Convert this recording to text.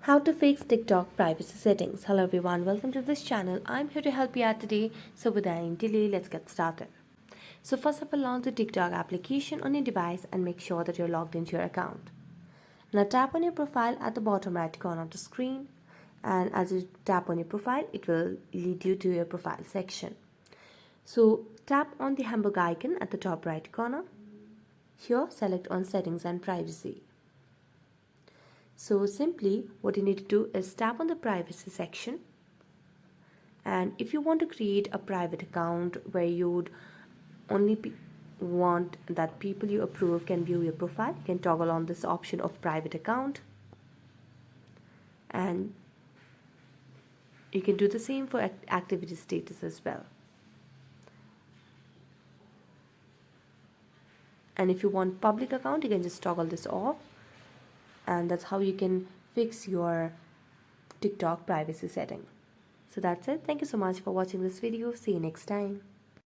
How to fix TikTok privacy settings. Hello everyone, welcome to this channel. I'm here to help you out today. So without any delay, let's get started. So first of all, launch the TikTok application on your device and make sure that you're logged into your account. Now tap on your profile at the bottom right corner of the screen, and as you tap on your profile, it will lead you to your profile section. So tap on the hamburger icon at the top right corner. Here select on settings and privacy. So simply what you need to do is tap on the privacy section, and if you want to create a private account where you would only want that people you approve can view your profile, you can toggle on this option of private account, and you can do the same for activity status as well. And if you want public account, you can just toggle this off, and that's how you can fix your TikTok privacy setting. So that's it. Thank you so much for watching this video. See you next time.